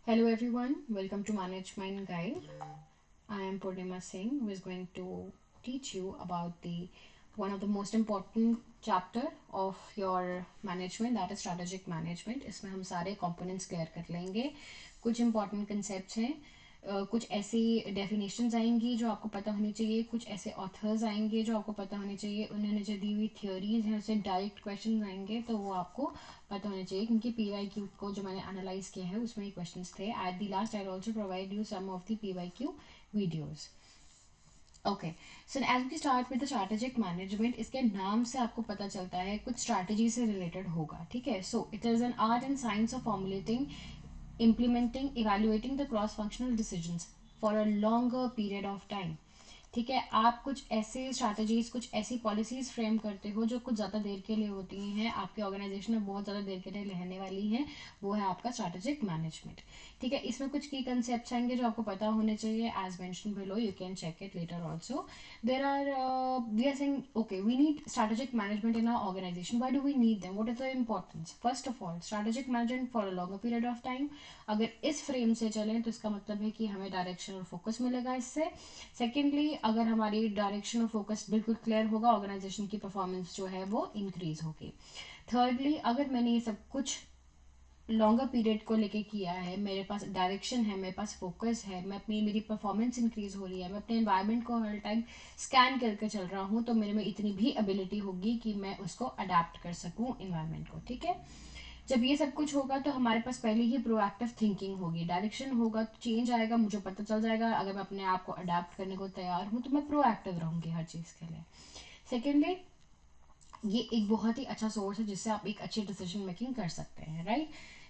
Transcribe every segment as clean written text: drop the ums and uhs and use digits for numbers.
Hello everyone, welcome to Management Guide. I am Purnima Singh, who is going to teach you about the one of the most important chapter of your management, that is strategic management. इसमें हम सारे components clear कर लेंगे. कुछ important concepts हैं, कुछ ऐसी definitions आएंगी जो आपको पता होनी चाहिए, कुछ ऐसे ऑथर्स आएंगे जो आपको पता होने चाहिए, उन्होंने जो दी हुई थियोरीज हैं उससे डायरेक्ट क्वेश्चन आएंगे तो वो आपको पता होने चाहिए, क्योंकि PYQ को जो मैंने एनालाइज किया है उसमें ये क्वेश्चन थे. At the last I also provide you some of the PYQ videos. Okay, so as we start with the strategic management, इसके नाम से आपको पता चलता है कुछ स्ट्रैटेजी से रिलेटेड होगा. ठीक है, so it is an art and science of formulating, implementing, evaluating the cross functional decisions for a longer period of time. ठीक है, आप कुछ ऐसे स्ट्रैटेजीज, कुछ ऐसी पॉलिसीज फ्रेम करते हो जो कुछ ज़्यादा देर के लिए होती हैं, आपके ऑर्गेनाइजेशन में बहुत ज़्यादा देर के लिए रहने वाली हैं. वो है आपका स्ट्रैटेजिक मैनेजमेंट. ठीक है, इसमें कुछ की कंसेप्ट आएंगे जो आपको पता होने चाहिए. As mention below, you can check it later also. There are we are saying okay, we need strategic management in our organization. Why do we need them? What is the importance? First of all, strategic management for a longer period of time. अगर इस frame से चलें तो इसका मतलब है कि हमें डायरेक्शन और फोकस मिलेगा इससे. सेकेंडली, अगर हमारी डायरेक्शन और फोकस बिल्कुल क्लियर होगा, ऑर्गेनाइजेशन की परफॉर्मेंस जो है वो इंक्रीज होगी. थर्डली, अगर मैंने ये सब कुछ लॉन्गर पीरियड को लेके किया है, मेरे पास डायरेक्शन है, मेरे पास फोकस है, मैं अपनी मेरी परफॉर्मेंस इंक्रीज हो रही है, मैं अपने एनवायरनमेंट को हर टाइम स्कैन करके चल रहा हूँ, तो मेरे में इतनी भी एबिलिटी होगी कि मैं उसको अडेप्ट कर सकूँ इन्वायरमेंट को. ठीक है, जब ये सब कुछ होगा तो हमारे पास पहले ही प्रोएक्टिव थिंकिंग होगी. डायरेक्शन होगा तो चेंज आएगा, मुझे पता चल जाएगा. अगर मैं अपने आप को अडेप्ट करने को तैयार हूँ तो मैं प्रोएक्टिव रहूंगी हर चीज़ के लिए. सेकेंडली, ये एक बहुत ही अच्छा सोर्स है जिससे आप एक अच्छी डिसीजन मेकिंग कर सकते हैं, right?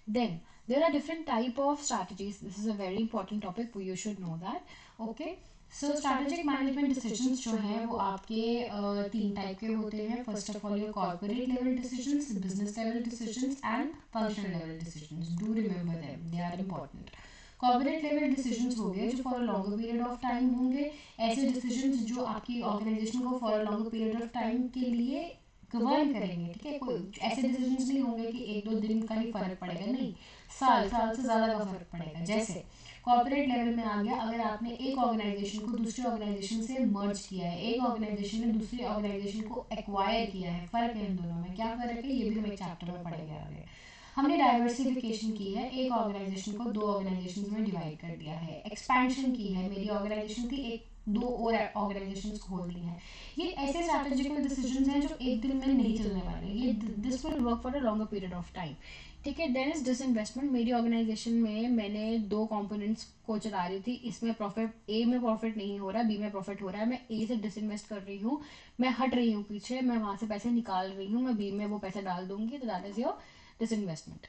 Then there are different type of strategies. This is a very important topic, you should know that. Okay, so strategic management decisions जो है वो आपके तीन टाइप के होते हैं. First of all, your corporate level decisions, business level decisions and functional level decisions. Do remember them, they are important. Corporate level decisions हो गए जो for longer period of time होंगे. ऐसे डिसीजंस जो आपकी ऑर्गेनाइजेशन को for longer period of time के लिए गवर्न करेंगे. ठीक है, कोई ऐसे डिसीजंस नहीं होंगे कि एक दो दिन का ही फर्क पड़ेगा, नहीं, साल साल से ज्यादा का फर्क पड़ेगा. जैसे कॉर्पोरेट लेवल में आ गया, अगर आपने एक ऑर्गेनाइजेशन को दूसरी ऑर्गेनाइजेशन से मर्ज किया है, एक ऑर्गेनाइजेशन ने दूसरी ऑर्गेनाइजेशन को एक्वायर किया है, फर्क है इन दोनों में. क्या फर्क है, ये भी हम एक चैप्टर में पढ़ेंगे आगे. हमने डाइवर्सिफिकेशन की है, एक ऑर्गेनाइजेशन को दो ऑर्गेनाइजेशन में डिवाइड कर दिया है. एक्सपेंशन की है, मेरी ऑर्गेनाइजेशन थी, एक दो और ऑर्गेनाइजेशन खोल दी हैं. ये ऐसे स्ट्रैटेजिकल डिसीजंस हैं जो एक दिन में नहीं चलने वाले. ये this will work for a longer period of time. ठीक है, देन इज डिसइन्वेस्टमेंट. मेरी ऑर्गेनाइजेशन में मैंने दो कंपोनेंट्स को चला रही थी, इसमें प्रॉफिट, ए में प्रॉफिट नहीं हो रहा, बी में प्रॉफिट हो रहा है. मैं ए से डिसइन्वेस्ट कर रही हूँ, मैं हट रही हूँ पीछे, मैं वहां से पैसे निकाल रही हूँ, मैं बी में वो पैसे डाल दूंगी, तो that is your disinvestment.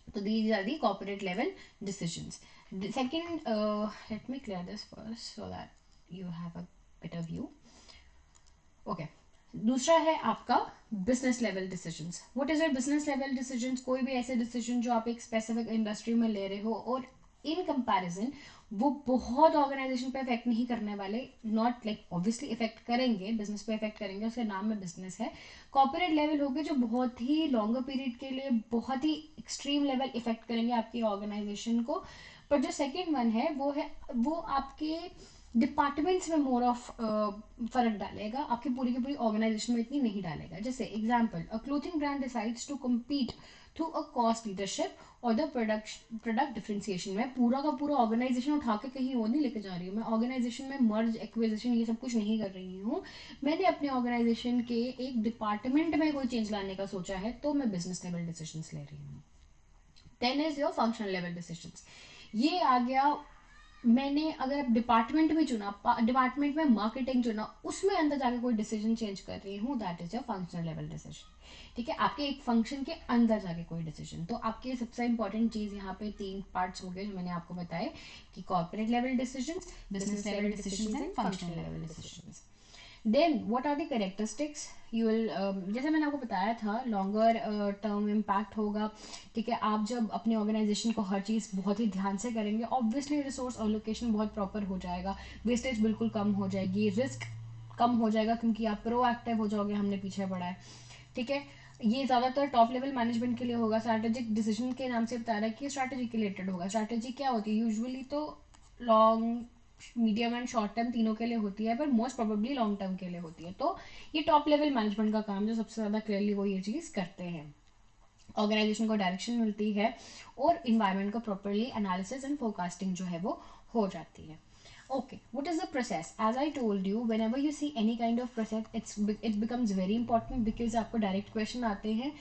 So these are the corporate level decisions. The second, let me clear this first so that you have a better view. Okay. दूसरा है आपका business level decisions. What is your business level decisions? कोई भी ऐसे decision जो आप एक specific industry में ले रहे हो और इन कंपैरिजन वो बहुत ऑर्गेनाइजेशन पे इफेक्ट नहीं करने वाले. नॉट लाइक ऑब्वियसली इफेक्ट करेंगे, बिजनेस पे इफेक्ट करेंगे, उसके नाम में बिजनेस है. कॉर्पोरेट लेवल हो गए जो बहुत ही लॉन्गर पीरियड के लिए बहुत ही एक्सट्रीम लेवल इफेक्ट करेंगे आपकी ऑर्गेनाइजेशन को. पर जो सेकेंड वन है वो आपके डिपार्टमेंट्स में मोर ऑफ फर्क डालेगा, आपकी पूरी की पूरी ऑर्गेनाइजेशन में इतनी नहीं डालेगा. जैसे example, a clothing brand decides to compete through a cost leadership और द प्रोडक्ट डिफरेंशिएशन. मैं पूरा का पूरा ऑर्गेनाइजेशन उठा के कहीं और नहीं लेके जा रही हूँ. मैं ऑर्गेनाइजेशन में मर्ज एक्विजिशन ये सब कुछ नहीं कर रही हूँ. मैंने अपने ऑर्गेनाइजेशन के एक डिपार्टमेंट में कोई चेंज लाने का सोचा है, तो मैं बिजनेस लेवल डिसीजन ले रही हूँ. Then is your functional level decisions. ये आ गया, मैंने अगर डिपार्टमेंट में चुना, डिपार्टमेंट में मार्केटिंग चुना, उसमें अंदर जाके कोई डिसीजन चेंज कर रही हूँ, that is your functional level decision. ठीक है, आपके एक फंक्शन के अंदर जाके कोई डिसीजन. तो आपके सबसे इंपॉर्टेंट चीज यहाँ पे तीन पार्ट्स हो गए जो मैंने आपको बताए, कि corporate level decision, business level decision and functional level decision. Then what are the characteristics? You will, जैसे मैंने आपको बताया था, लॉन्गर टर्म इम्पैक्ट होगा. ठीक है, आप जब अपने ऑर्गेनाइजेशन को हर चीज़ बहुत ही ध्यान से करेंगे, ऑब्वियसली रिसोर्स एलोकेशन बहुत प्रॉपर हो जाएगा, वेस्टेज बिल्कुल कम हो जाएगी, रिस्क कम हो जाएगा क्योंकि आप प्रोएक्टिव हो जाओगे, हमने पीछे पड़ा है. ठीक है, ये ज़्यादातर टॉप लेवल मैनेजमेंट के लिए होगा। स्ट्रैटेजिक डिसीजन के नाम से बता रहा है कि स्ट्रैटेजी के रिलेटेड होगा। स्ट्रैटेजी क्या होती है? यूजुअली तो long, medium and short term तीनों के लिए होती है, पर मोस्ट प्रोबेबली लॉन्ग टर्म के लिए होती है। तो ये टॉप लेवल मैनेजमेंट का काम, जो सबसे ज़्यादा क्लियरली वो ये चीज़ करते हैं। ऑर्गेनाइजेशन को डायरेक्शन मिलती है और इन्वायरमेंट को प्रॉपरली एनालिसिस एंड फोरकास्टिंग जो है वो हो जाती है। Okay, what is the process? As I told you, whenever you see any kind of process, it becomes very important because आपको direct question आते हैं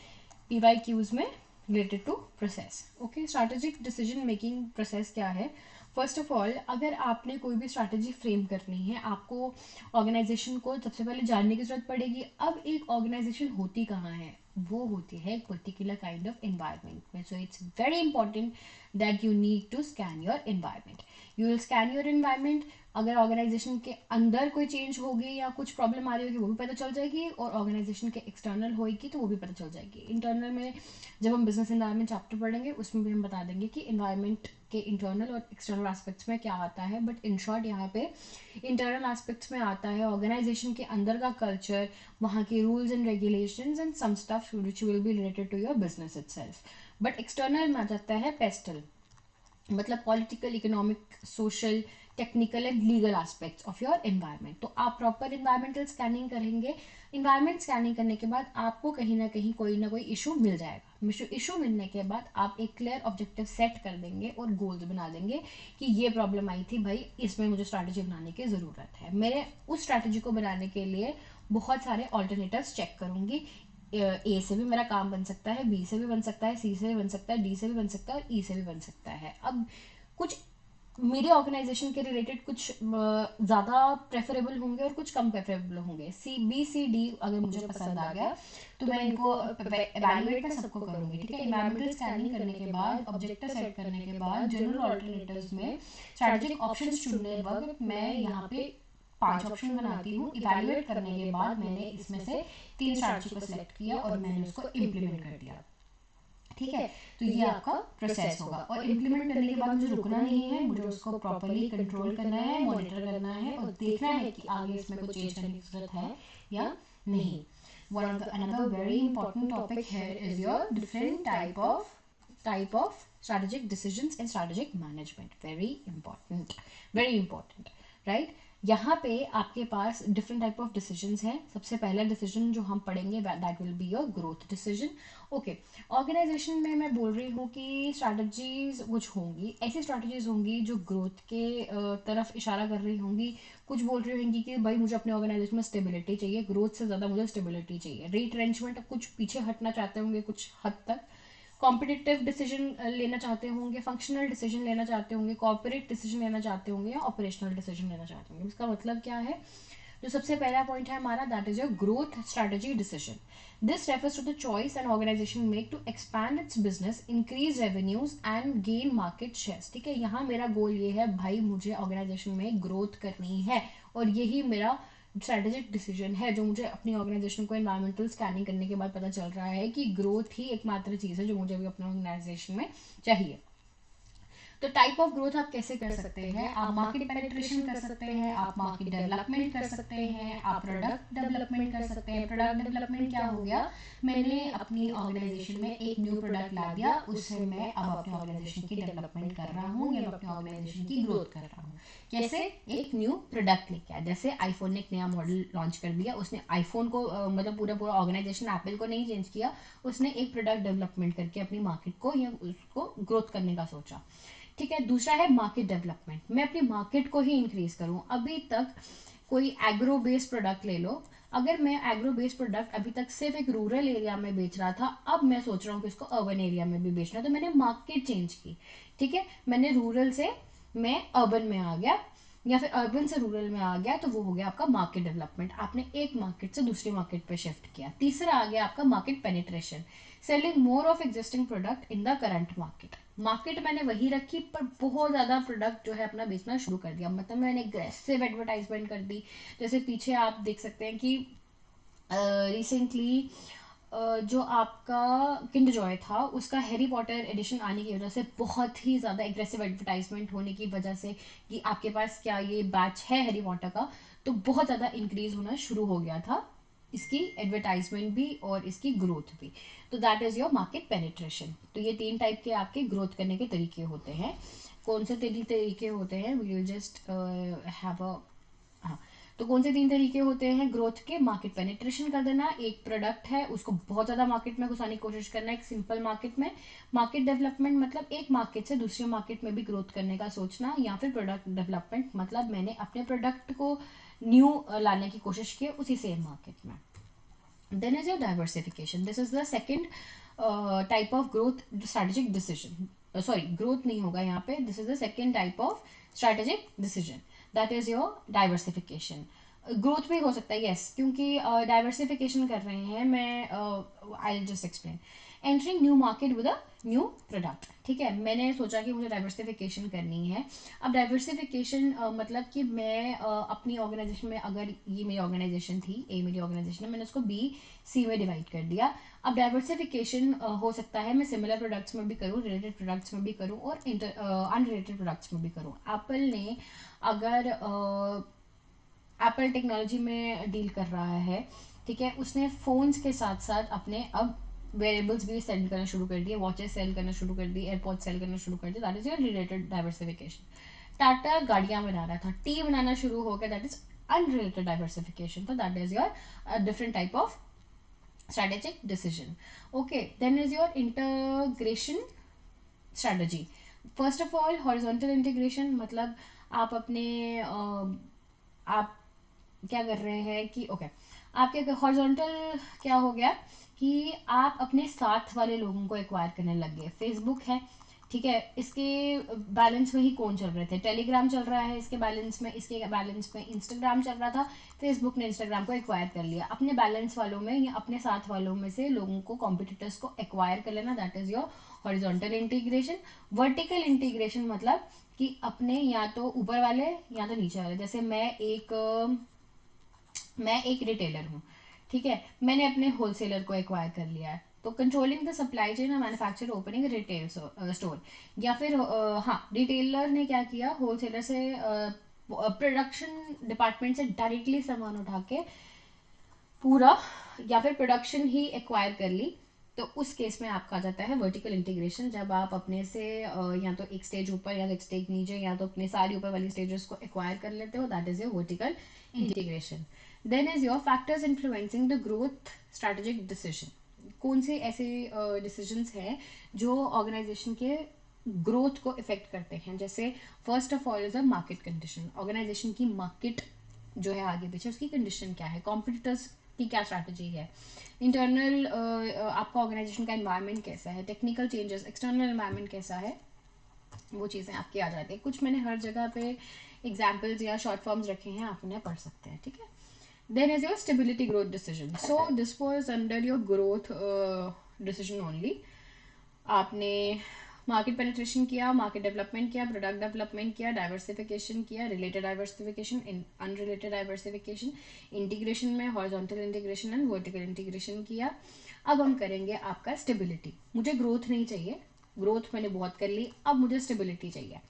PYQs में related to process. Okay, strategic decision making process क्या है? First of all, अगर आपने कोई भी स्ट्रैटेजी फ्रेम करनी है, आपको ऑर्गेनाइजेशन को सबसे पहले जानने की जरूरत पड़ेगी। अब एक ऑर्गेनाइजेशन होती कहाँ है? वो होती है एक पर्टिकुलर काइंड ऑफ एनवायरनमेंट में। So it's very important that you need to scan your environment. You will scan your environment. अगर ऑर्गेनाइजेशन के अंदर कोई चेंज होगी या कुछ प्रॉब्लम आ रही होगी वो भी पता चल जाएगी, और ऑर्गेनाइजेशन के एक्सटर्नल होगी तो वो भी पता चल जाएगी। इंटरनल में जब हम बिजनेस एनवायरनमेंट चैप्टर पढ़ेंगे उसमें भी हम बता देंगे कि एनवायरनमेंट के इंटरनल और एक्सटर्नल एस्पेक्ट्स में क्या आता है। बट इन शॉर्ट यहाँ पे इंटरनल एस्पेक्ट्स में आता है ऑर्गेनाइजेशन के अंदर का कल्चर, वहाँ के rules and regulations and some stuff which will be related to your business itself. But external में आ जाता है पेस्टल, मतलब political, economic, social, technical and legal aspects of your environment. तो आप प्रॉपर एनवायरमेंटल स्कैनिंग करेंगे। इन्वायरमेंट स्कैनिंग करने के बाद आपको कहीं ना कहीं कोई ना कोई इशू मिल जाएगा। इशू मिलने के बाद आप एक क्लियर ऑब्जेक्टिव सेट कर देंगे और गोल्स बना देंगे कि ये प्रॉब्लम आई थी भाई, इसमें मुझे स्ट्रैटेजी बनाने की ज़रूरत है। मेरे उस स्ट्रैटेजी को बनाने के लिए बहुत सारे ऑल्टरनेटिव्स चेक करूंगी। ए से भी मेरा काम बन सकता है, बी से भी बन सकता है, सी से भी बन सकता है, डी से भी बन सकता है और ई से भी बन सकता है। अब कुछ मेरे ऑर्गेनाइजेशन के रिलेटेड कुछ ज़्यादा प्रेफरेबल होंगे और कुछ कम प्रेफरेबल होंगे। C, B, C, D अगर मुझे पसंद आ गया तो मैं इनको एवेल्युएट मैं सबको करूंगी। ठीक है, एनवायरमेंटल स्कैनिंग करने के बाद, ऑब्जेक्टिव सेट करने के बाद, जनरल ऑल्टरनेटिव्स में स्ट्रैटेजिक ऑप्शंस चुनने के वक्त मैं यहाँ पे 5 ऑप्शन बनाती हूँ। इवेल्युएट करने के बाद मैंने इसमें से 3 स्ट्रैटेजी को सिलेक्ट किया और मैंने उसको इम्प्लीमेंट कर दिया। ठीक है, तो ये आपका प्रोसेस होगा। और इम्प्लीमेंट करने के बाद मुझे रुकना नहीं है, मुझे उसको प्रॉपरली कंट्रोल करना है, मॉनिटर करना है और देखना है कि आगे इसमें कुछ चेंज करने की जरूरत है या नहीं। One of the another very important topic here is your different type of strategic decisions and strategic management. Very important, right? यहाँ पे आपके पास डिफरेंट टाइप ऑफ डिसीजंस हैं। सबसे पहला डिसीजन जो हम पढ़ेंगे that will be your growth decision. Okay, organization में मैं बोल रही हूँ कि स्ट्रैटेजीज कुछ होंगी, ऐसी स्ट्रैटेजीज होंगी जो ग्रोथ के तरफ इशारा कर रही होंगी। कुछ बोल रही होंगी कि भाई मुझे अपने ऑर्गेनाइजेशन में स्टेबिलिटी चाहिए, ग्रोथ से ज़्यादा मुझे स्टेबिलिटी चाहिए। रीट्रेंचमेंट, कुछ पीछे हटना चाहते होंगे कुछ हद तक। कॉम्पिटिटिव डिसीजन लेना चाहते होंगे, फंक्शनल डिसीजन लेना चाहते होंगे, कॉर्पोरेट डिसीजन लेना चाहते होंगे या ऑपरेशनल डिसीजन लेना चाहते होंगे। इसका मतलब क्या है? जो सबसे पहला पॉइंट है हमारा, that is your growth strategy decision. This refers to the choice an organization make to expand its business, increase revenues and gain market shares. ठीक है, यहाँ मेरा गोल ये है भाई, मुझे ऑर्गेनाइजेशन में ग्रोथ करनी है और यही मेरा स्ट्रेटेजिक डिसीजन है, जो मुझे अपनी ऑर्गेनाइजेशन को एनवायरमेंटल स्कैनिंग करने के बाद पता चल रहा है कि ग्रोथ ही एकमात्र चीज़ है जो मुझे भी अपने ऑर्गेनाइजेशन में चाहिए। तो टाइप ऑफ ग्रोथ आप कैसे कर सकते हैं? आप मार्केट पेनिट्रेशन कर सकते हैं, आप मार्केट डेवलपमेंट कर सकते हैं, आप प्रोडक्ट डेवलपमेंट कर सकते हैं। प्रोडक्ट डेवलपमेंट क्या हो गया? मैंने अपनी ऑर्गेनाइजेशन में एक न्यू प्रोडक्ट ला दिया, उससे मैं अब अपने ऑर्गेनाइजेशन की डेवलपमेंट कर रहा हूँ या अपने ऑर्गेनाइजेशन की ग्रोथ कर रहा हूँ। कैसे? एक न्यू प्रोडक्ट लेके आया। जैसे आईफोन ने एक नया मॉडल लॉन्च कर दिया, उसने आईफोन को मतलब पूरा ऑर्गेनाइजेशन एप्पल को नहीं चेंज किया, उसने एक प्रोडक्ट डेवलपमेंट करके अपनी मार्केट को या उसको ग्रोथ करने का सोचा। ठीक है, दूसरा है मार्केट डेवलपमेंट। मैं अपनी मार्केट को ही इंक्रीज करूं। अभी तक कोई एग्रो बेस्ड प्रोडक्ट ले लो, अगर मैं एग्रो बेस्ड प्रोडक्ट अभी तक सिर्फ एक रूरल एरिया में बेच रहा था, अब मैं सोच रहा हूँ कि इसको अर्बन एरिया में भी बेचना, तो मैंने मार्केट चेंज की। ठीक है, मैंने रूरल से मैं अर्बन में आ गया या फिर अर्बन से रूरल में आ गया, तो वो हो गया आपका मार्केट डेवलपमेंट। आपने एक मार्केट से दूसरी मार्केट पे शिफ्ट किया। तीसरा आ गया आपका market penetration, selling more of existing product in the current market. Market मैंने वही रखी पर बहुत ज्यादा प्रोडक्ट जो है अपना बेचना शुरू कर दिया, मतलब मैंने एग्रेसिव एडवर्टाइजमेंट कर दी। जैसे पीछे आप देख सकते हैं कि रिसेंटली जो आपका किंडर जॉय था, उसका हैरी पॉटर एडिशन आने की वजह से बहुत ही ज़्यादा एग्रेसिव एडवर्टाइजमेंट होने की वजह से कि आपके पास क्या ये बैच है हैरी पॉटर का, तो बहुत ज़्यादा इंक्रीज होना शुरू हो गया था इसकी एडवर्टाइजमेंट भी और इसकी ग्रोथ भी। तो that is your market penetration. तो ये 3 टाइप के आपके ग्रोथ करने के तरीके होते हैं। कौन से 3 तरीके होते हैं, वी जस्ट हैव अ, हाँ, तो कौन से 3 तरीके होते हैं ग्रोथ के? मार्केट पेनिट्रेशन कर देना, एक प्रोडक्ट है उसको बहुत ज्यादा मार्केट में घुसाने की कोशिश करना एक सिंपल मार्केट में। मार्केट डेवलपमेंट मतलब एक मार्केट से दूसरे मार्केट में भी ग्रोथ करने का सोचना। या फिर प्रोडक्ट डेवलपमेंट मतलब मैंने अपने प्रोडक्ट को न्यू लाने की कोशिश की उसी सेम मार्केट में। Then is your diversification. This is the second type of growth strategic decision. Sorry, growth नहीं होगा यहाँ पे. This is the second type of strategic decision. That is your diversification. Growth भी हो सकता है, यस, क्योंकि डाइवर्सिफिकेशन कर रहे हैं। मैं I just explain. Entering new market with a new product, ठीक है। मैंने सोचा कि मुझे डाइवर्सिफिकेशन करनी है। अब डाइवर्सिफिकेशन मतलब कि मैं अपनी ऑर्गेनाइजेशन में, अगर ये मेरी ऑर्गेनाइजेशन थी, ए मेरी ऑर्गेनाइजेशन है, मैंने उसको बी सी में डिवाइड कर दिया। अब डाइवर्सिफिकेशन हो सकता है मैं सिमिलर प्रोडक्ट्स में भी करूँ, रिलेटेड प्रोडक्ट्स में भी करूँ और अनरिलेटेड प्रोडक्ट्स में भी करूँ। एप्पल ने अगर एप्पल टेक्नोलॉजी में डील कर रहा है, ठीक है, उसने फोन्स के साथ साथ अपने अब वेरिएबल्स भी सेल करना शुरू कर दिए, वॉचेस सेल करना शुरू कर दी, एयरपॉड सेल करना शुरू कर दिया। That is your related diversification. Tata गाड़ियां बना रहा था, टी बनाना शुरू हो गया, दैट इज अनरिलेटेड डाइवर्सिफिकेशन। तो that is your different type of strategic decision. Okay, then is your integration strategy. First of all horizontal integration मतलब आप अपने आप क्या कर रहे हैं कि ओके आपके हॉरिजॉन्टल क्या हो गया कि आप अपने साथ वाले लोगों को एक्वायर करने लग गए। फेसबुक है, ठीक है, इसके बैलेंस में ही कौन चल रहे थे? टेलीग्राम चल रहा है इसके बैलेंस में, इसके बैलेंस में इंस्टाग्राम चल रहा था। फेसबुक ने इंस्टाग्राम को एक्वायर कर लिया। अपने बैलेंस वालों में या अपने साथ वालों में से लोगों को, कॉम्पिटिटर्स को एक्वायर कर लेना, that is your horizontal integration. Vertical integration मतलब कि अपने या तो ऊपर वाले या तो नीचे वाले। जैसे मैं एक रिटेलर हूँ, ठीक है, मैंने अपने होलसेलर को एक्वायर कर लिया है, तो controlling the supply chain manufacture opening retail store. या फिर हाँ, रिटेलर ने क्या किया, होलसेलर से प्रोडक्शन डिपार्टमेंट से डायरेक्टली सामान उठा के पूरा या फिर प्रोडक्शन ही एक्वायर कर ली, तो उस केस में आपका आ जाता है वर्टिकल इंटीग्रेशन। जब आप अपने से या तो एक स्टेज ऊपर या तो एक स्टेज नीचे या तो अपने सारी ऊपर वाली स्टेजेस को एक्वायर कर लेते हो, that is your vertical integration. Then is your factors influencing the growth strategic decision. कौन से ऐसे डिसीजंस हैं जो ऑर्गेनाइजेशन के ग्रोथ को इफेक्ट करते हैं? जैसे first of all is a market condition. Organization की मार्केट जो है आगे पीछे उसकी कंडीशन क्या है, कॉम्पिटिटर्स की क्या स्ट्रैटेजी है, इंटरनल आपका ऑर्गेनाइजेशन का एनवायरनमेंट कैसा है, टेक्निकल चेंजेस, एक्सटर्नल एनवायरनमेंट कैसा है, वो चीज़ें आपकी आ जाती है। कुछ मैंने हर जगह पे एग्जाम्पल्स या शॉर्ट फॉर्म्स रखे हैं, आप उन्हें पढ़ सकते हैं, ठीक है। Then is your stability growth decision. So this was under your growth decision only. आपने मार्केट पेनिट्रेशन किया, मार्केट डेवलपमेंट किया, प्रोडक्ट डेवलपमेंट किया, डाइवर्सिफिकेशन किया, related diversification, unrelated diversification, integration में horizontal integration and vertical integration किया। अब हम करेंगे आपका स्टेबिलिटी। मुझे ग्रोथ नहीं चाहिए, ग्रोथ मैंने बहुत कर ली, अब मुझे स्टेबिलिटी चाहिए।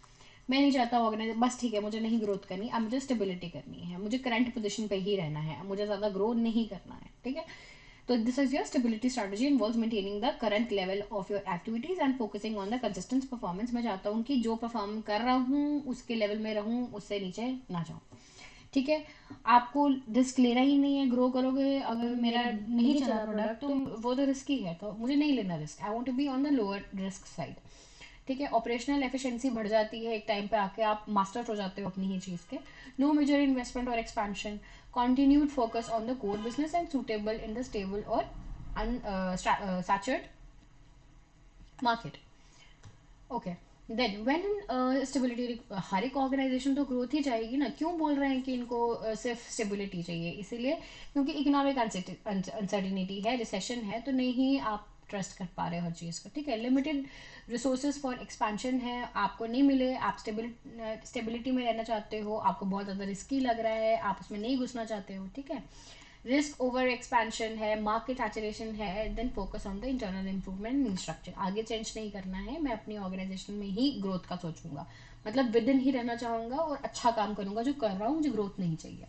मैं नहीं चाहता ऑर्गेनाइज बस ठीक है, मुझे नहीं ग्रोथ करनी, अब मुझे स्टेबिलिटी करनी है, मुझे करंट पोजीशन पे ही रहना है, मुझे ज़्यादा ग्रो नहीं करना है, ठीक है। तो this is your stability strategy involves maintaining the current level of your activities and focusing on the consistent performance. मैं चाहता हूँ कि जो परफॉर्म कर रहा हूँ उसके लेवल में रहूँ, उससे नीचे ना जाऊँ, ठीक है। आपको रिस्क लेना ही नहीं है, ग्रो करोगे अगर मेरा नहीं चला प्रोडक्ट तो वो तो रिस्क ही है, तो मुझे नहीं लेना risk. I want to be on the lower risk side, ठीक है। ऑपरेशनल एफिशिएंसी बढ़ जाती है, एक टाइम पे आके आप मास्टर हो जाते हो अपनी ही चीज़ के। नो मेजर इन्वेस्टमेंट और expansion, continued focus on the core business and suitable in the stable or saturated market. Okay, then when stability, हर एक ऑर्गेनाइजेशन तो ग्रोथ ही चाहेगी ना। क्यों बोल रहे हैं कि इनको सिर्फ स्टेबिलिटी चाहिए? इसीलिए क्योंकि इकोनॉमिक अनसर्टिनिटी है, रिसेशन है, तो नहीं आप ट्रस्ट कर पा रहे हो हर चीज़ को, ठीक है। लिमिटेड रिसोर्सेज फॉर एक्सपेंशन है, आपको नहीं मिले, आप स्टेबिलिटी में रहना चाहते हो, आपको बहुत ज़्यादा रिस्की लग रहा है, आप उसमें नहीं घुसना चाहते हो, ठीक है। रिस्क ओवर एक्सपेंशन है, मार्केट सैचुरेशन है, then focus on the internal improvement in structure. आगे चेंज नहीं करना है, मैं अपनी ऑर्गेनाइजेशन में ही ग्रोथ का सोचूंगा, मतलब विद इन ही रहना चाहूंगा और अच्छा काम करूंगा जो कर रहा हूँ, मुझे ग्रोथ नहीं चाहिए,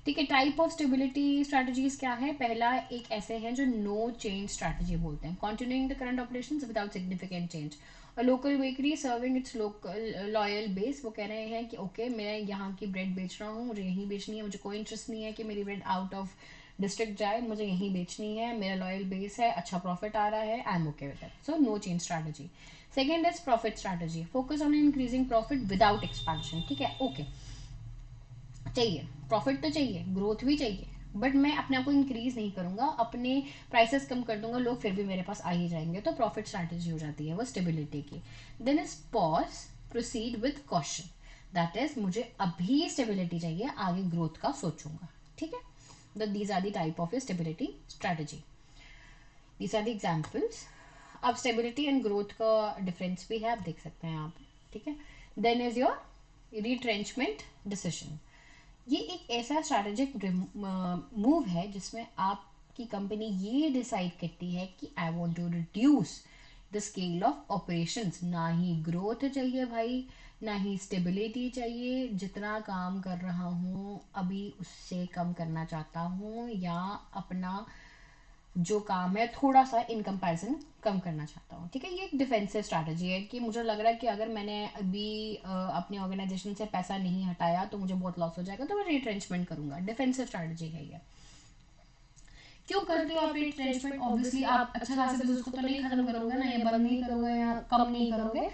ठीक है। टाइप ऑफ स्टेबिलिटी स्ट्रैटेजीज क्या है? पहला एक ऐसे हैं जो नो चेंज स्ट्रैटेजी बोलते हैं, continuing the current operations without significant change. Local bakery serving it's local loyal base, वो कह रहे हैं कि ओके मैं यहाँ की ब्रेड बेच रहा हूँ, मुझे यहीं बेचनी है, मुझे कोई इंटरेस्ट नहीं है कि मेरी ब्रेड आउट ऑफ डिस्ट्रिक्ट जाए, मुझे यहीं बेचनी है, मेरा लॉयल बेस है, अच्छा प्रॉफिट आ रहा है, I am okay with it, so no change strategy. Second is profit strategy, focus on increasing profit without expansion. ठीक है, ओके चाहिए प्रॉफिट तो चाहिए, ग्रोथ भी चाहिए, बट मैं अपने आप को इंक्रीज नहीं करूंगा, अपने प्राइसेस कम कर दूंगा, लोग फिर भी मेरे पास आ ही जाएंगे, तो प्रॉफिट स्ट्रैटेजी हो जाती है वो स्टेबिलिटी की। Then is pause, proceed with caution, that is मुझे अभी स्टेबिलिटी चाहिए, आगे ग्रोथ का सोचूंगा। ठीक है, these are the type of stability strategy, these are the examples. अब स्टेबिलिटी एंड ग्रोथ का डिफरेंस भी है, आप देख सकते हैं आप। ठीक है, then is your retrenchment decision. ये एक ऐसा स्ट्रैटेजिक मूव है जिसमें आपकी कंपनी ये डिसाइड करती है कि I want to reduce the scale of operations. ना ही ग्रोथ चाहिए भाई, ना ही स्टेबिलिटी चाहिए, जितना काम कर रहा हूँ अभी उससे कम करना चाहता हूँ, या अपना जो काम है थोड़ा सा इन कंपैरिजन कम करना चाहता हूँ। ठीक है, ये एक डिफेंसिव स्ट्रैटेजी है कि मुझे लग रहा है कि अगर मैंने अभी अपनी ऑर्गेनाइजेशन से पैसा नहीं हटाया तो मुझे बहुत लॉस हो जाएगा, तो मैं रिट्रेंचमेंट करूंगा। डिफेंसिव स्ट्रैटेजी है ये। क्यों करते हो आप रिट्रेंचमेंट? ऑब्वियसली आप अच्छा खासा बिजनेस को तो नहीं खत्म करोगे ना, या बंद नहीं करोगे या कम नहीं करोगे,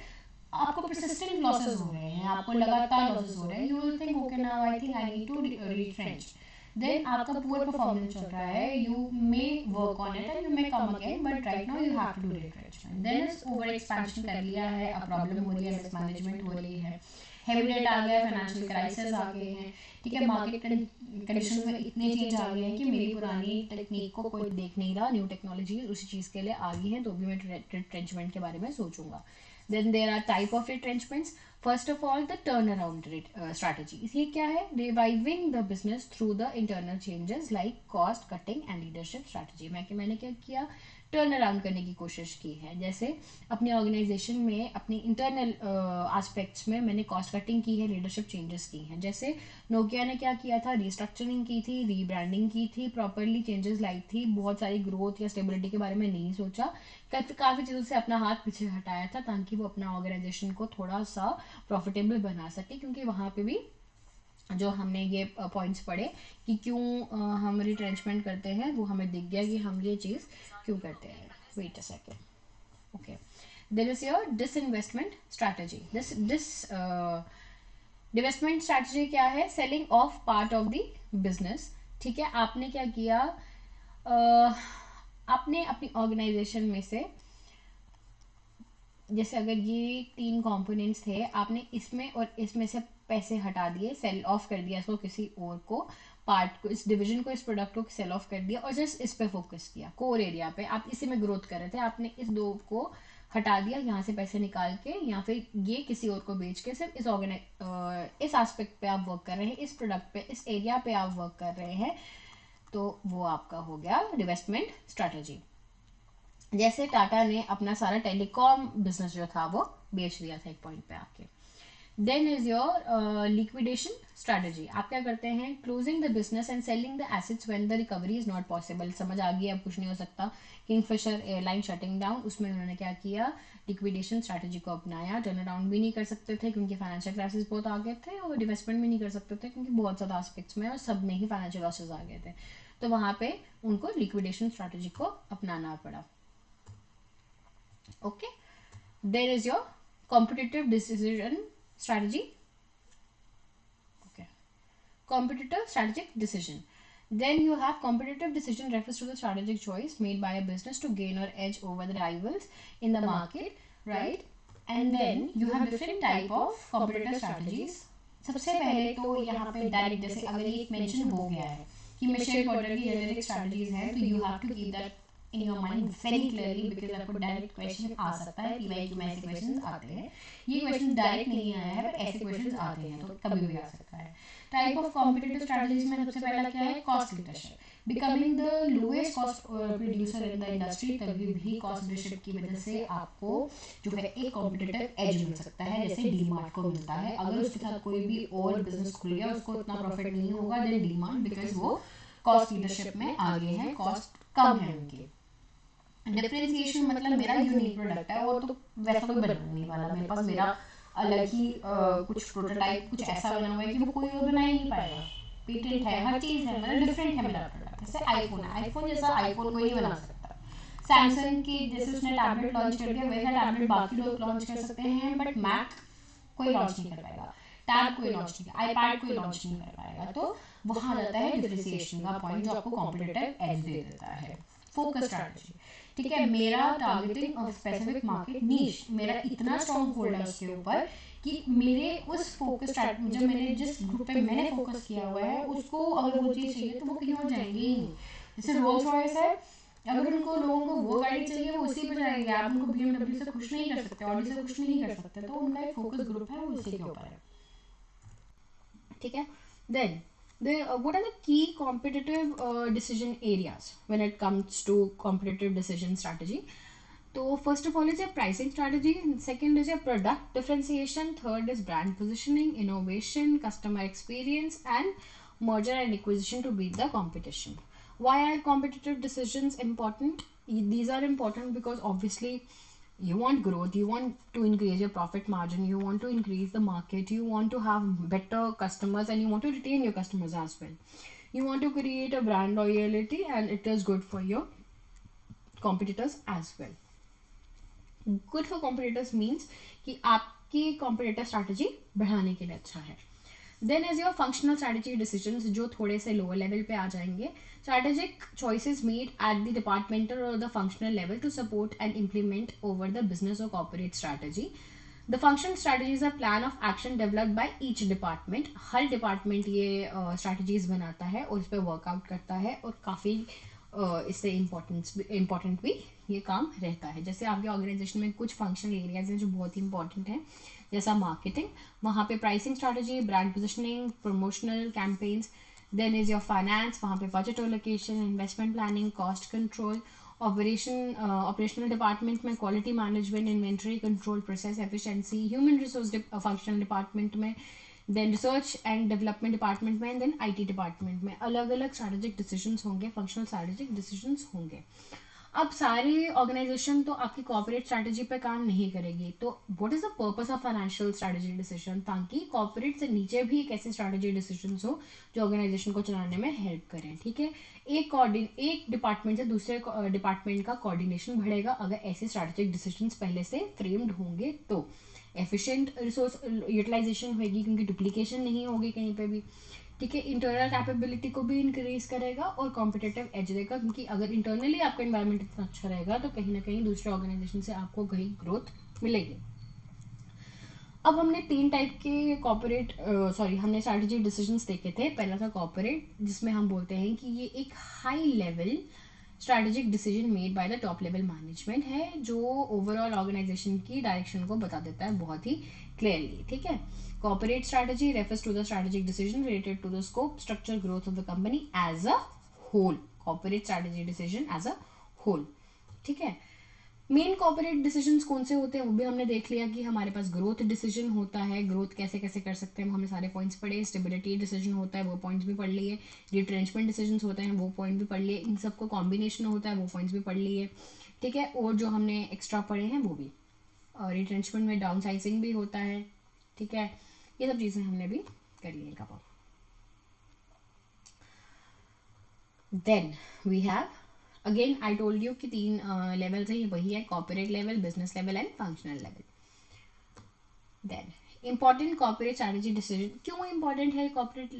आपको परसिस्टेंट लॉसेस हो रहे हैं, आपको लगातार लॉसेस हो रहे हैं, you will think okay now I think I need to retrench. Then आपका पुअर परफॉर्मेंस चल रहा है, you may work on it and you may come again, but right now you have to do retrenchment. Then is over expansion कर लिया है, अब problem हो रही है, मिसमैनेजमेंट हो रही है, हेवी डेट आ गया है, फाइनेंशियल क्राइसिस आ गए हैं। ठीक है, मार्केट कंडीशंस में इतने चेंज आ गए हैं कि मेरी पुरानी टेक्निक को कोई देख नहीं रहा, न्यू टेक्नोलॉजी उसी चीज के लिए आ गई है, तो भी मैं रिट्रेंचमेंट के बारे में सोचूंगा। Then there are type of retrenchments. First of all, the turnaround strategy. ये क्या है? Reviving the business through the internal changes like cost cutting and leadership strategy. मैंने क्या किया? टर्न अराउंड करने की कोशिश की है। जैसे अपनी ऑर्गेनाइजेशन में अपनी इंटरनल एस्पेक्ट्स में मैंने कॉस्ट कटिंग की है, लीडरशिप चेंजेस की हैं। जैसे नोकिया ने क्या किया था? रीस्ट्रक्चरिंग की थी, रीब्रांडिंग की थी, प्रॉपरली चेंजेस लाई थी, बहुत सारी ग्रोथ या स्टेबिलिटी के बारे में नहीं सोचा, काफ़ी चीज़ों से अपना हाथ पीछे हटाया था ताकि वो अपना ऑर्गेनाइजेशन को थोड़ा सा प्रॉफिटेबल बना सके। क्योंकि वहाँ पे भी जो हमने ये पॉइंट्स पढ़े कि क्यों हम रिट्रेंचमेंट करते हैं, वो हमें दिख गया कि हम ये चीज़ क्यों करते हैं। Wait a second, okay. There is your disinvestment strategy. Divestment strategy क्या है? Selling of part of the business. ठीक है, आपने क्या किया? आपने अपनी ऑर्गेनाइजेशन में से, जैसे अगर ये 3 कंपोनेंट्स थे, आपने इसमें और इसमें से पैसे हटा दिए, सेल ऑफ कर दिया इसको किसी और को, पार्ट को, इस डिवीजन को, इस प्रोडक्ट को सेल ऑफ कर दिया और जस्ट इस पे फोकस किया, कोर एरिया पे। आप इसी में ग्रोथ कर रहे थे, आपने इस 2 को हटा दिया, यहाँ से पैसे निकाल के, या फिर ये किसी और को बेच के सिर्फ इस एस्पेक्ट पे आप वर्क कर रहे हैं, इस प्रोडक्ट पे, इस एरिया पे आप वर्क कर रहे हैं, तो वो आपका हो गया डिवेस्टमेंट स्ट्रैटेजी। जैसे टाटा ने अपना सारा टेलीकॉम बिजनेस जो था वो बेच दिया था एक पॉइंट पे आके। Then is your liquidation strategy. आप क्या करते हैं? Closing the business and selling the assets when the recovery is not possible. समझ आ गई, अब कुछ नहीं हो सकता। किंगफिशर एयरलाइन शटिंग डाउन, उसमें उन्होंने क्या किया? लिक्विडेशन स्ट्रैटेजी को अपनाया। टर्न अराउंड भी नहीं कर सकते थे क्योंकि फाइनेंशियल क्राइसिस बहुत आ गए थे, और इन्वेस्टमेंट भी नहीं कर सकते थे क्योंकि बहुत ज़्यादा एस्पेक्ट्स में और सब में ही फाइनेंशियल लॉसेज आ गए थे, तो वहाँ पे उनको लिक्विडेशन स्ट्रैटेजी को अपनाना पड़ा। Okay, there is your competitive decision strategy. Okay, competitive strategic decision. Then you have competitive decision refers to the strategic choice made by a business to gain or edge over the rivals in the market, right? And then you have different type of competitive strategies. सबसे पहले तो यहाँ पे direct, जैसे अगर ये mention हो गया है कि मिशेल पोर्टर की जेनेरिक स्ट्रैटेजीज है, तो you have to keep that in your mind very clearly, because आपको डायरेक्ट क्वेश्चन आ सकता है, पीवाईक्यू में ऐसे क्वेश्चन आते हैं। ये क्वेश्चन डायरेक्ट नहीं आया है, पर ऐसे क्वेश्चन आते हैं, तो कभी भी आ सकता है। टाइप ऑफ कॉम्पिटिटिव स्ट्रैटेजीज में सबसे पहला क्या है? Cost leadership. Becoming the lowest cost producer in the industry, तभी भी कॉस्ट लीडरशिप की वजह से आपको जो है एक कॉम्पिटिटिव एज मिल सकता है, जैसे डीमार्ट को मिलता है। अगर उसके साथ कोई भी और बिजनेस खुल गया, उसको उतना प्रॉफिट नहीं होगा देन डीमार्ट, बिकॉज वो कॉस्ट लीडरशिप में आगे है, कॉस्ट कम है उनकी। डिफरेंशिएशन मतलब मेरा यूनिक प्रोडक्ट है और तो वैसा कोई बनने नहीं वाला, मेरे पास मेरा अलग ही कुछ प्रोटोटाइप कुछ ऐसा बना हुआ है कि वो कोई और बना ही नहीं पाएगा। पेटेंट है, हर चीज है, मतलब डिफरेंट है मेरा प्रोडक्ट। जैसे आईफोन है, आईफोन जैसा आईफोन कोई नहीं बना सकता। सैमसंग की जैसे उसने टैबलेट लॉन्च कर दिया, वैसा टैबलेट बाकी लोग लॉन्च कर सकते हैं, बट मैक कोई लॉन्च नहीं कर पाएगा, टैब कोई लॉन्च नहीं, आईपैड कोई लॉन्च नहीं कर पाएगा। तो वहां आता है डिफरेंशिएशन का पॉइंट, जो आपको कॉम्पिटिटिव एज दे देता है। फोकस स्ट्रैटेजी, ठीक है, मेरा टारगेटिंग ऑफ स्पेसिफिक मार्केट नीश, मेरा इतना स्ट्रॉन्ग होल्ड है उसके ऊपर कि मेरे उस फोकस स्ट्रैटेजी, जब मैंने जिस ग्रुप पे मैंने फोकस किया हुआ है उसको अगर वो चीज़ चाहिए तो वो कहीं और जाएंगे ही नहीं। जैसे रोल्स रॉयस है, अगर उनको लोगों को वो गाड़ी चाहिए वो उसी पर जाएंगे, आप उनको बीएमडब्ल्यू से खुश नहीं कर सकते, ऑडी से खुश नहीं कर सकते, तो उनका एक फोकस ग्रुप है वो इसी के ऊपर है, ठीक है। Then what are the key competitive decision areas when it comes to competitive decision strategy? So first of all is your pricing strategy, second is your product differentiation, third is brand positioning, innovation, customer experience, and merger and acquisition to beat the competition. Why are competitive decisions important? These are important because obviously you want growth, you want to increase your profit margin, you want to increase the market, you want to have better customers, and you want to retain your customers as well. You want to create a brand loyalty, and it is good for your competitors as well. Good for competitors means कि आपकी competitor strategy बढ़ाने के लिए अच्छा है. Then is your functional strategy decisions, जो थोड़े से lower level पे आ जाएंगे. Strategic choices made at the departmental or the functional level to support and implement over the business or corporate strategy. The functional strategy is a plan of action developed by each department. Her department ये strategies बनाता है और इस पर workout करता है, और काफ़ी इससे इम्पोर्टेंट भी ये काम रहता है। जैसे आपके ऑर्गेनाइजेशन में कुछ फंक्शनल एरियाज हैं जो बहुत ही इंपॉर्टेंट हैं, जैसा मार्केटिंग, वहाँ पे pricing strategy, brand positioning, promotional campaigns. Then is your finance, वहाँ पे budget allocation, investment planning, cost control. Operational department में quality management, inventory control, process efficiency. Human resource functional department में, then research and development department में, then IT department में अलग अलग strategic decisions होंगे, functional strategic decisions होंगे। अब सारी ऑर्गेनाइजेशन तो आपकी कॉर्पोरेट स्ट्रैटेजी पे काम नहीं करेगी, तो what is the purpose of financial strategy decision, ताकि कॉर्पोरेट से नीचे भी एक ऐसे स्ट्रैटेजी डिसीजन हो जो ऑर्गेनाइजेशन को चलाने में हेल्प करें, ठीक है। एक डिपार्टमेंट से दूसरे डिपार्टमेंट का कोऑर्डिनेशन बढ़ेगा अगर ऐसे स्ट्रैटेजिक डिसीजन पहले से फ्रेम्ड होंगे, तो एफिशिएंट रिसोर्स यूटिलाइजेशन होगी क्योंकि डुप्लीकेशन नहीं होगी कहीं पे भी, ठीक है। इंटरनल कैपेबिलिटी को भी इंक्रीज करेगा और कॉम्पिटिटिव एज देगा, क्योंकि अगर इंटरनली आपका एनवायरनमेंट इतना अच्छा रहेगा तो कहीं ना कहीं दूसरे ऑर्गेनाइजेशन से आपको कहीं ग्रोथ मिलेगी। अब हमने 3 टाइप के कॉर्पोरेट हमने स्ट्रैटेजी डिसीजंस देखे थे। पहला था कॉर्पोरेट, जिसमें हम बोलते हैं कि ये एक high level strategic decision made by the top level management है, जो ओवरऑल ऑर्गेनाइजेशन की डायरेक्शन को बता देता है बहुत ही क्लियरली, ठीक है। Corporate strategy refers to the strategic decision related to the scope, structure, growth of the company as a whole. Corporate strategy decision as a whole, ठीक है। मेन कॉर्पोरेट डिसीजंस कौन से होते हैं वो भी हमने देख लिया कि हमारे पास ग्रोथ डिसीजन होता है, ग्रोथ कैसे कैसे कर सकते हैं वो हमने सारे पॉइंट्स पढ़े। स्टेबिलिटी डिसीजन होता है, वो पॉइंट्स भी पढ़ लिए। रिट्रेंचमेंट डिसीजन होते हैं, वो पॉइंट भी पढ़ लिए। इन सबको कॉम्बिनेशन होता है, वो पॉइंट्स भी पढ़ लिए, ठीक है। और जो हमने एक्स्ट्रा पढ़े हैं वो भी, और रिट्रेंचमेंट में डाउन साइजिंग भी होता है, ठीक है। ये सब चीज़ें हमने भी कर ली cover. Then we have again I told you कि 3 लेवल्स है, ये वही है, corporate level, business level and functional level. Then important corporate strategy decision, क्यों इंपॉर्टेंट है कॉर्पोरेट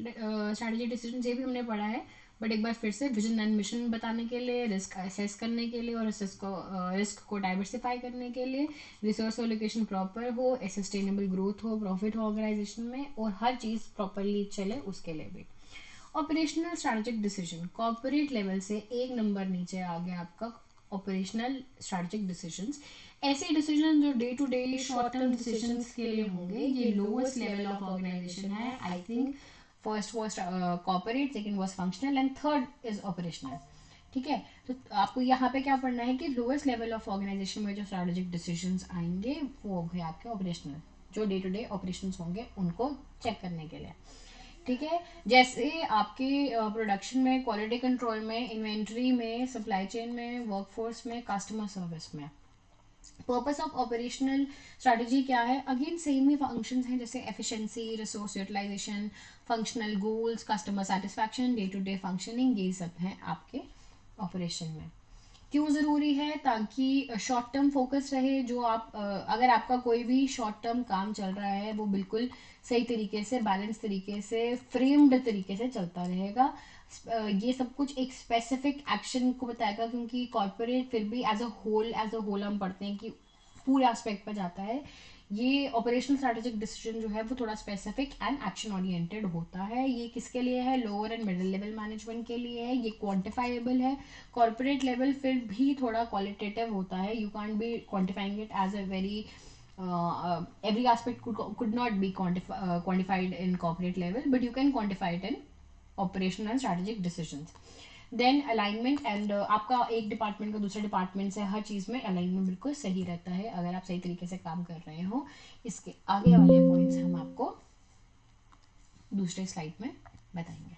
स्ट्रैटेजी डिसीजन, ये भी हमने पढ़ा है, बट एक बार फिर से विजन एंड मिशन बताने के लिए, रिस्क असेस करने के लिए और रिस्क को डाइवर्सिफाई करने के लिए, रिसोर्स एलोकेशन प्रॉपर हो, सस्टेनेबल ग्रोथ हो, प्रॉफिट हो ऑर्गेनाइजेशन में, और हर चीज़ प्रॉपरली चले उसके लिए भी। Operational strategic decision, corporate level से एक नंबर नीचे आ गया आपका ऑपरेशनल स्ट्रैटेजिक डिसीजंस। ऐसे डिसीजन जो day to day short term decisions के लिए होंगे, ये लोवेस्ट लेवल ऑफ ऑर्गेनाइजेशन है। I think first was corporate, second was functional and third is operational. ठीक है, तो आपको यहाँ पे क्या पढ़ना है कि लोएस्ट लेवल ऑफ ऑर्गेनाइजेशन में जो स्ट्रेटेजिक डिसीजंस आएंगे वो है आपके ऑपरेशनल, जो डे टू डे ऑपरेशंस होंगे उनको चेक करने के लिए। ठीक है, जैसे आपके प्रोडक्शन में, क्वालिटी कंट्रोल में, इन्वेंट्री में, सप्लाई चेन में, वर्कफोर्स में, कस्टमर सर्विस में। पर्पस ऑफ ऑपरेशनल स्ट्रैटेजी क्या है? अगेन सेम ही फंक्शंस हैं, जैसे efficiency, resource utilization, functional goals, customer satisfaction, day to day functioning, ये सब हैं आपके ऑपरेशन में। क्यों ज़रूरी है? ताकि शॉर्ट टर्म फोकस रहे। जो आप अगर आपका कोई भी शॉर्ट टर्म काम चल रहा है वो बिल्कुल सही तरीके से, बैलेंस तरीके से, फ्रेम्ड तरीके से चलता रहेगा। ये सब कुछ एक स्पेसिफिक एक्शन को बताएगा, क्योंकि कॉर्पोरेट फिर भी एज अ होल हम पढ़ते हैं कि पूरे एस्पेक्ट पर जाता है। ये ऑपरेशनल स्ट्रेटेजिक डिसीजन जो है वो थोड़ा स्पेसिफिक एंड एक्शन ओरिएंटेड होता है। ये किसके लिए है? Lower and middle level management के लिए है। ये क्वांटिफाइबल है। कॉर्पोरेट लेवल फिर भी थोड़ा क्वालिटेटिव होता है, you can't be quantifying it as a very every aspect could not be quantified in corporate level, but you can quantify it in operational and strategic decisions. देन alignment and आपका एक department का दूसरे department से हर चीज़ में alignment बिल्कुल सही रहता है अगर आप सही तरीके से काम कर रहे हो। इसके आगे वाले पॉइंट्स हम आपको दूसरे स्लाइड में बताएंगे।